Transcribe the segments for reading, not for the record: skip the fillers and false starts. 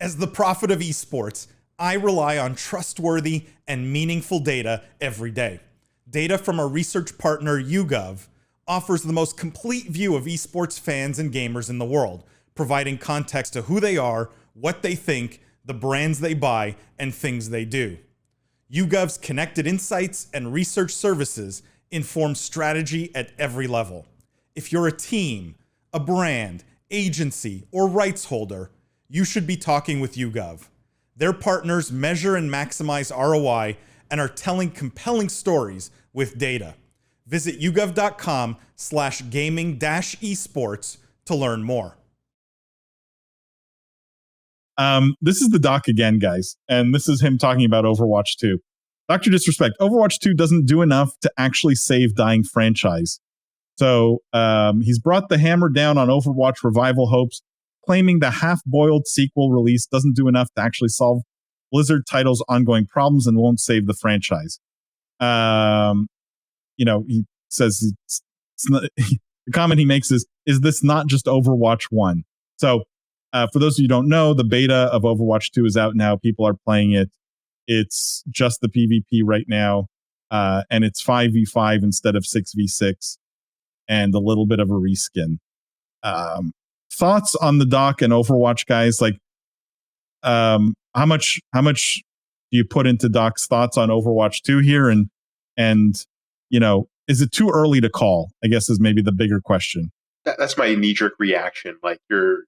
As the prophet of esports, I rely on trustworthy and meaningful data every day. Data from our research partner YouGov offers the most complete view of esports fans and gamers in the world, providing context to who they are, what they think, the brands they buy, and things they do. YouGov's connected insights and research services inform strategy at every level. If you're a team, a brand, agency, or rights holder, you should be talking with YouGov. Their partners measure and maximize ROI and are telling compelling stories with data. Visit yougov.com/gaming-esports to learn more. This is the doc again, guys, and this is him talking about Overwatch 2. Dr. Disrespect, Overwatch 2 doesn't do enough to actually save dying franchise. So he's brought the hammer down on Overwatch revival hopes, claiming the half-boiled sequel release doesn't do enough to actually solve Blizzard title's ongoing problems and won't save the franchise. He says it's not, the comment he makes is this not just Overwatch 1? So for those of you who don't know, the beta of Overwatch 2 is out now. People are playing it. It's just the PvP right now, and it's 5v5 instead of 6v6, and a little bit of a reskin. Thoughts on the doc and Overwatch, guys? Like, how much do you put into Doc's thoughts on Overwatch 2 here? And is it too early to call? I guess is maybe the bigger question. That's my knee-jerk reaction. Like, you're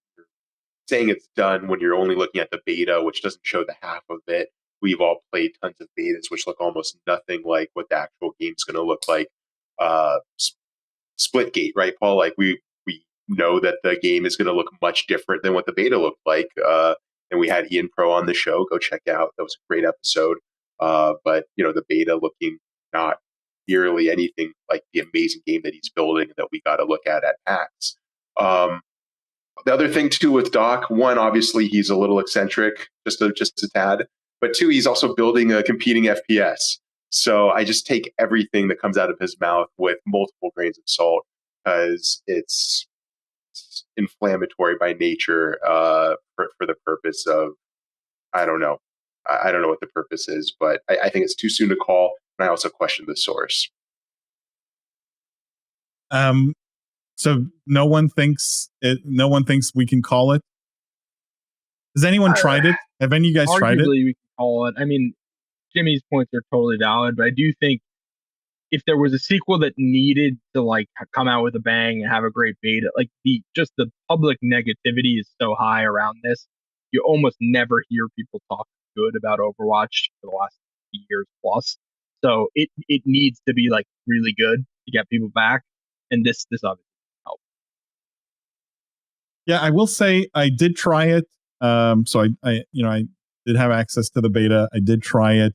saying it's done when you're only looking at the beta, which doesn't show the half of it. We've all played tons of betas, which look almost nothing like what the actual game's going to look like. Splitgate, right, Paul? Like, we know that the game is going to look much different than what the beta looked like. And we had Ian Pro on the show. Go check out. That was a great episode. But, the beta looking not nearly anything like the amazing game that he's building that we got to look at PAX. The other thing, too, with Doc, one, obviously, he's a little eccentric, just a tad. But two, he's also building a competing FPS. So I just take everything that comes out of his mouth with multiple grains of salt because it's inflammatory by nature for the purpose of, I don't know. I don't know what the purpose is, but I think it's too soon to call. And I also question the source. So no one thinks we can call it. Has anyone tried it? Have any of you guys tried it? Arguably, we can call it. I mean, Jimmy's points are totally valid, but I do think if there was a sequel that needed to come out with a bang and have a great beta, the public negativity is so high around this, you almost never hear people talk good about Overwatch for the last years plus. So it needs to be really good to get people back, and this obviously helps. Yeah, I will say I did try it. So I did have access to the beta. I did try it.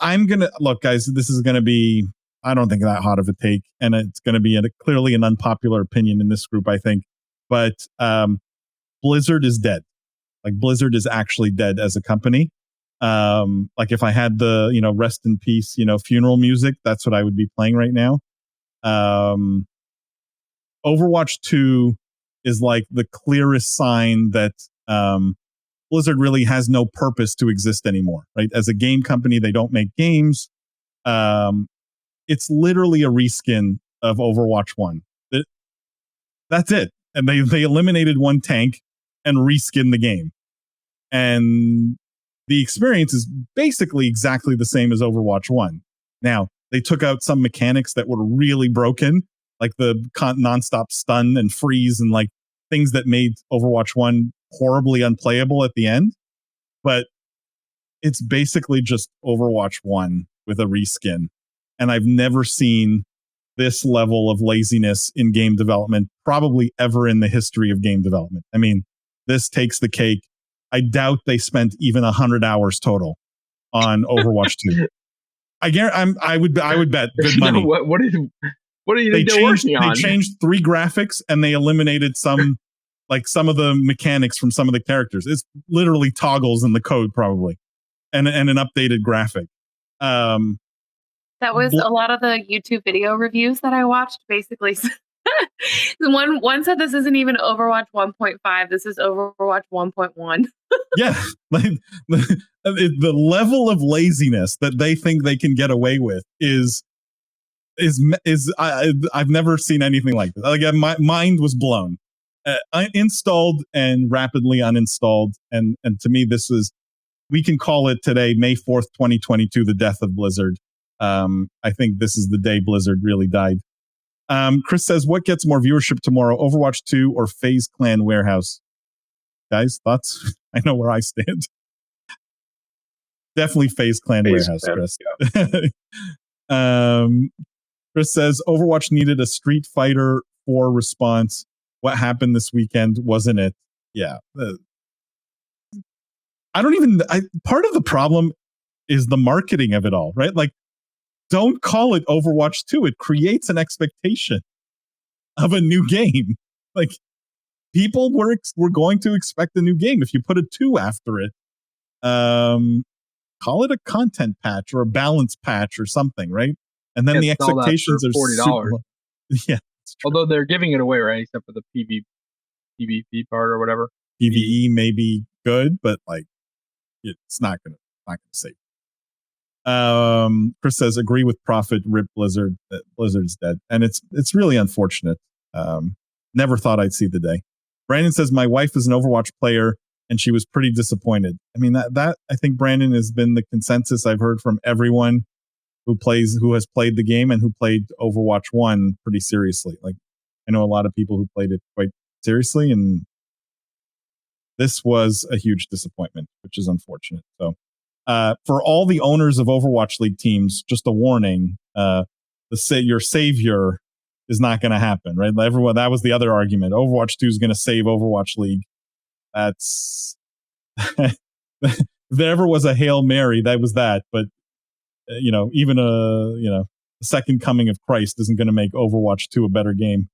I'm going to look, guys, this is going to be, I don't think that hot of a take, and it's going to be clearly an unpopular opinion in this group, I think. But Blizzard is dead. Blizzard is actually dead as a company. If I had the, rest in peace, funeral music, that's what I would be playing right now. Overwatch 2 is the clearest sign that Blizzard really has no purpose to exist anymore, right? As a game company, they don't make games. It's literally a reskin of Overwatch 1. That's it. And they eliminated one tank and reskinned the game. And the experience is basically exactly the same as Overwatch 1. Now, they took out some mechanics that were really broken, like the nonstop stun and freeze and things that made Overwatch 1 horribly unplayable at the end. But it's basically just Overwatch 1 with a reskin. And I've never seen this level of laziness in game development, probably ever in the history of game development. I mean, this takes the cake. I doubt they spent even 100 hours total on Overwatch 2. I would bet good money. What do you think they're working on? They changed 3 graphics and they eliminated some some of the mechanics from some of the characters. It's literally toggles in the code probably, and an updated graphic. That was a lot of the YouTube video reviews that I watched basically One said this isn't even Overwatch 1.5. This is Overwatch 1.1. Yeah, like the level of laziness that they think they can get away with is I've never seen anything like this. Like my mind was blown. I installed and rapidly uninstalled, and to me this is, we can call it today, May 4th, 2022, the death of Blizzard. I think this is the day Blizzard really died. Chris says, what gets more viewership tomorrow, Overwatch 2 or FaZe Clan Warehouse? Guys, thoughts? I know where I stand. Definitely FaZe Clan Warehouse, Chris. Yeah. Chris says, Overwatch needed a Street Fighter 4 response. What happened this weekend, wasn't it? Yeah. Part of the problem is the marketing of it all, right? Like, don't call it Overwatch 2. It creates an expectation of a new game. Like, people were going to expect a new game. If you put a 2 after it, call it a content patch or a balance patch or something, right? And then the expectations are $40. Yeah. Although they're giving it away, right? Except for the PvP part or whatever. PvE may be good, but like, it's not gonna save. Chris says, agree with Prophet, rip Blizzard. Blizzard's dead, and it's really unfortunate. Never thought I'd see the day. Brandon says, my wife is an Overwatch player, and she was pretty disappointed. I mean, that I think, Brandon, has been the consensus I've heard from everyone who has played the game and who played Overwatch 1 pretty seriously. Like, I know a lot of people who played it quite seriously, and this was a huge disappointment, which is unfortunate. So, for all the owners of Overwatch League teams, just a warning: your savior is not going to happen, right? Everyone, that was the other argument. Overwatch 2 is going to save Overwatch League. That's if there ever was a Hail Mary, that was that. But even a second coming of Christ isn't going to make Overwatch 2 a better game.